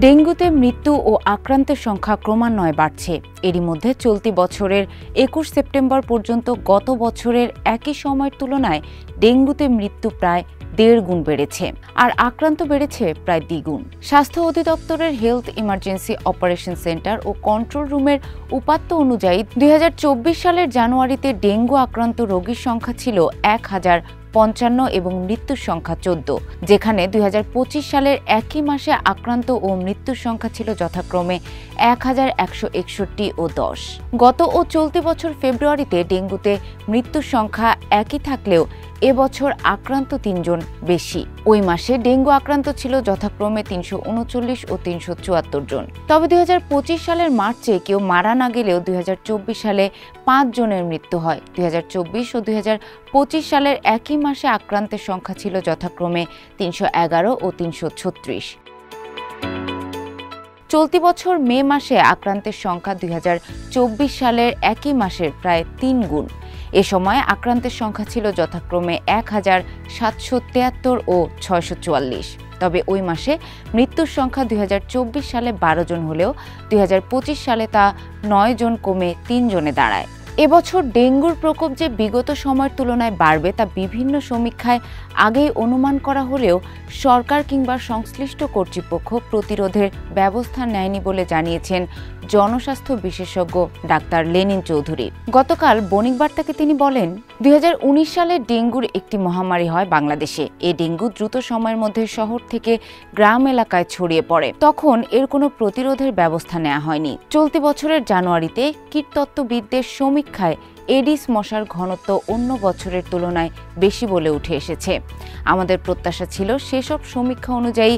ডেঙ্গুতে মৃত্যু ও আক্রান্তের সংখ্যা ক্রমান্বয়ে বাড়ছে। এরই মধ্যে চলতি বছরের ২১ সেপ্টেম্বর পর্যন্ত গত বছরের একই সময়ের তুলনায় ডেঙ্গুতে মৃত্যু প্রায় ১.৫ গুণ বেড়েছে, আর আক্রান্ত বেড়েছে প্রায় দ্বিগুণ। স্বাস্থ্য অধিদপ্তরের হেলথ ইমার্জেন্সি অপারেশন সেন্টার ও কন্ট্রোল রুমের উপাত্ত অনুযায়ী ২০২৪ সালের জানুয়ারিতে ডেঙ্গু আক্রান্ত রোগীর সংখ্যা ছিল ১,০৫৫ এবং মৃত্যুর সংখ্যা ১৪, যেখানে ২০২৫ সালের একই মাসে আক্রান্ত ও মৃত্যুর সংখ্যা ছিল যথাক্রমে ১,১৬১ ও ১০। গত ও চলতি বছর ফেব্রুয়ারিতে ডেঙ্গুতে মৃত্যুর সংখ্যা একই থাকলেও এবছর আক্রান্ত ৩ জন বেশি। ওই মাসে ডেঙ্গু আক্রান্ত ছিল যথাক্রমে ৩৩৯ ও ৩৭৪ জন। তবে ২০২৫ সালের মার্চে কেউ মারা না গেলেও ২০২৪ সালে ৫ জনের মৃত্যু হয়। ২০২৪ ও ২০২৫ সালের একই মাসে আক্রান্তের সংখ্যা ছিল যথাক্রমে ৩১১ ও ৩৩৬। চলতি বছর মে মাসে আক্রান্তের সংখ্যা ২০২৪ সালের একই মাসের প্রায় ৩ গুণ। এ সময় আক্রান্তের সংখ্যা ছিল যথাক্রমে ১,৭৭৩ ও ৬৪৪। তবে ওই মাসে মৃত্যুর সংখ্যা ২০২৪ সালে ১২ জন হলেও ২০২৫ সালে তা ৯ জন কমে ৩ জনে দাঁড়ায়। এবছর ডেঙ্গুর প্রকোপ যে বিগত সময়ের তুলনায় বাড়বে তা বিভিন্ন সমীক্ষায় আগেই অনুমান করা হলেও সরকার কিংবা সংশ্লিষ্ট কর্তৃপক্ষ প্রতিরোধের ব্যবস্থা নেয়নি বলে জানিয়েছেন জনস্বাস্থ্য বিশেষজ্ঞ ডাক্তার লেনিন চৌধুরী। গতকাল বণিক বার্তাকে তিনি বলেন, ২০১৯ সালে ডেঙ্গুর একটি মহামারী হয় বাংলাদেশে। এই ডেঙ্গু দ্রুত সময়ের মধ্যে শহর থেকে গ্রাম এলাকায় ছড়িয়ে পড়ে। তখন এর কোনো প্রতিরোধের ব্যবস্থা নেওয়া হয়নি। চলতি বছরের জানুয়ারিতে কীটতত্ত্ববিদদের সমীক্ষায় এডিস মশার ঘনত্ব অন্য বছরের তুলনায় বেশি বলে উঠে এসেছে। আমাদের প্রত্যাশা ছিল সেসব সমীক্ষা অনুযায়ী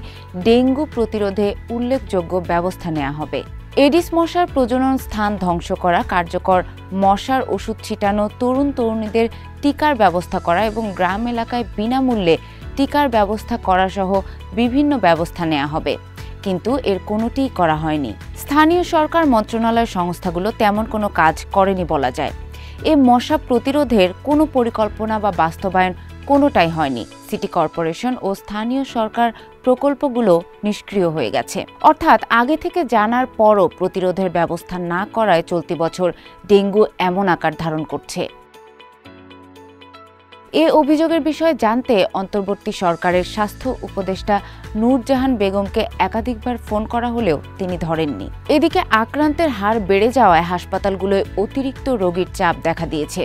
ডেঙ্গু প্রতিরোধে উল্লেখযোগ্য ব্যবস্থা নেওয়া হবে। এডিস মশার প্রজনন স্থান ধ্বংস করা, কার্যকর মশার ওষুধ ছিটানো, তরুণ তরুণীদের টিকার ব্যবস্থা করা এবং গ্রাম এলাকায় বিনামূল্যে টিকার ব্যবস্থা করা সহ বিভিন্ন ব্যবস্থা নেওয়া হবে, কিন্তু এর কোনোটিই করা হয়নি। স্থানীয় সরকার মন্ত্রণালয় সংস্থাগুলো তেমন কোনো কাজ করেনি বলা যায়। এ মশা প্রতিরোধের কোনো পরিকল্পনা বা বাস্তবায়ন কোনোটাই হয়নি। সিটি কর্পোরেশন ও স্থানীয় সরকার প্রকল্পগুলো নিষ্ক্রিয় হয়ে গেছে। অর্থাৎ আগে থেকে জানার পরও প্রতিরোধের ব্যবস্থা না করায় চলতি বছর ডেঙ্গু এমন আকার ধারণ করছে। এ অভিযোগের বিষয়ে জানতে অন্তর্বর্তী সরকারের স্বাস্থ্য উপদেষ্টা নূরজাহান বেগমকে একাধিকবার ফোন করা হলেও তিনি ধরেননি। এদিকে আক্রান্তের হার বেড়ে যাওয়ায় হাসপাতালগুলোয় অতিরিক্ত রোগীর চাপ দেখা দিয়েছে।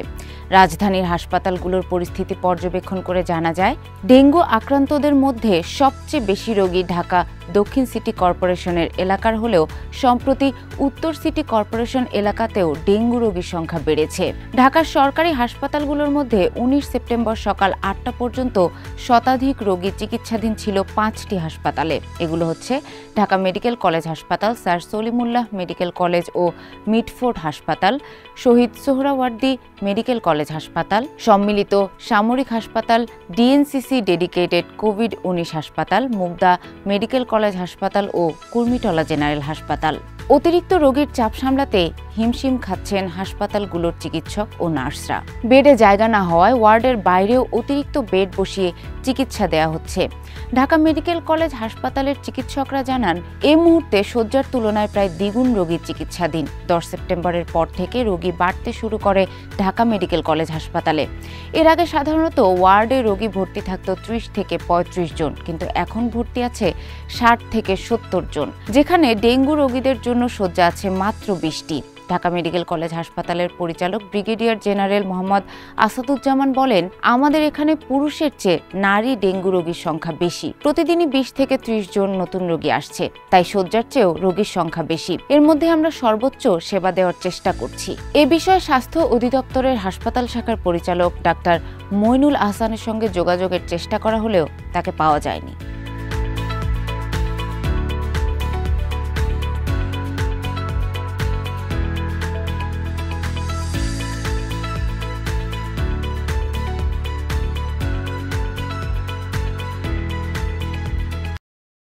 রাজধানীর হাসপাতালগুলোর পরিস্থিতি পর্যবেক্ষণ করে জানা যায়, ডেঙ্গু আক্রান্তদের মধ্যে সবচেয়ে বেশি রোগী ঢাকা দক্ষিণ সিটি কর্পোরেশনের এলাকার হলেও সম্প্রতি উত্তর সিটি কর্পোরেশন এলাকাতেও ডেঙ্গু রোগীর সংখ্যা বেড়েছে। ঢাকার সরকারি হাসপাতালগুলোর মধ্যে ১৯ সেপ্টেম্বর সকাল ৮টা পর্যন্ত শতাধিক রোগী চিকিৎসাধীন ছিল ৫টি হাসপাতালে। এগুলো হচ্ছে ঢাকা মেডিকেল কলেজ হাসপাতাল, স্যার সলিমুল্লাহ মেডিকেল কলেজ ও মিটফোর্ড হাসপাতাল, শহীদ সোহরাওয়ার্দী মেডিকেল কলেজ হাসপাতাল, সম্মিলিত সামরিক হাসপাতাল, ডিএনসিসি ডেডিকেটেড কোভিড-১৯ হাসপাতাল, মুগদা মেডিকেল কলেজ হাসপাতাল ও কুর্মিটোলা জেনারেল হাসপাতাল। অতিরিক্ত রোগীর চাপ সামলাতে হিমশিম খাচ্ছেন হাসপাতালগুলোর চিকিৎসক ও নার্সরা। বেডে জায়গা না হওয়ায় ওয়ার্ডের বাইরেও অতিরিক্ত বেড বসিয়ে চিকিৎসা দেওয়া হচ্ছে। ঢাকা মেডিকেল কলেজ হাসপাতালের চিকিৎসকরা জানান, এই মুহূর্তে শয্যার তুলনায় প্রায় দ্বিগুণ রোগী চিকিৎসাধীন। ১০ সেপ্টেম্বরের পর থেকে রোগী বাড়তে শুরু করে ঢাকা মেডিকেল কলেজ হাসপাতালে। এর আগে সাধারণত ওয়ার্ডে রোগী ভর্তি থাকত ৩০ থেকে ৩৫ জন, কিন্তু এখন ভর্তি আছে ৬০ থেকে ৭০ জন, যেখানে ডেঙ্গু রোগীদের জন্য শয্যা আছে মাত্র ২০টি। ঢাকা মেডিকেল কলেজ হাসপাতালের পরিচালক ব্রিগেডিয়ার জেনারেল মোহাম্মদ আসাদুজ্জামান বলেন, আমাদের এখানে পুরুষের চেয়ে নারী ডেঙ্গু রোগীর সংখ্যা বেশি। প্রতিদিনই ২০ থেকে ৩০ জন নতুন রোগী আসছে, তাই শয্যার চেয়েও রোগীর সংখ্যা বেশি। এর মধ্যে আমরা সর্বোচ্চ সেবা দেওয়ার চেষ্টা করছি। এ বিষয়ে স্বাস্থ্য অধিদপ্তরের হাসপাতাল শাখার পরিচালক ডাক্তার মইনুল আহসানের সঙ্গে যোগাযোগের চেষ্টা করা হলেও তাকে পাওয়া যায়নি।